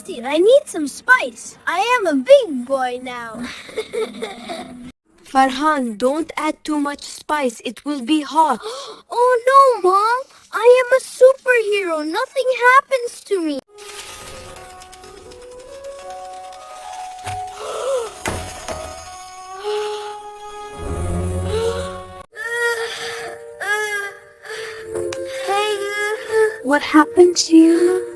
tasty. I need some spice. I am a big boy now. Farhan, don't add too much spice. It will be hot. Oh no, Mom. I am a superhero. Nothing happens to me. What happened to you?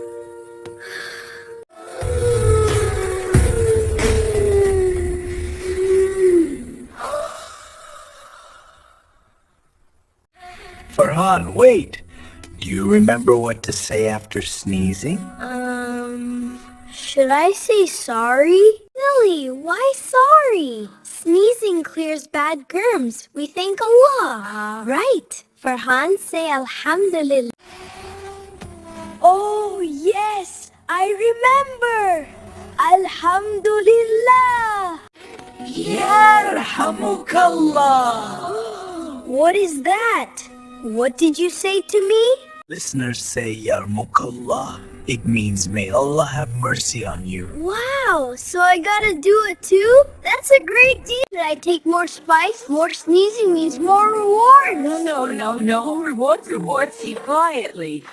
Farhan, wait! Do you remember what to say after sneezing? Should I say sorry? Silly, why sorry? Sneezing clears bad germs. We thank Allah. Right. Farhan, say Alhamdulillah. Oh, yes, I remember. Alhamdulillah. Yarhamukallah! What is that? What did you say to me? Listeners say Yarhamukallah. It means may Allah have mercy on you. Wow, so I gotta do it too? That's a great deal. Should I take more spice? More sneezing means more reward. No. Reward quietly.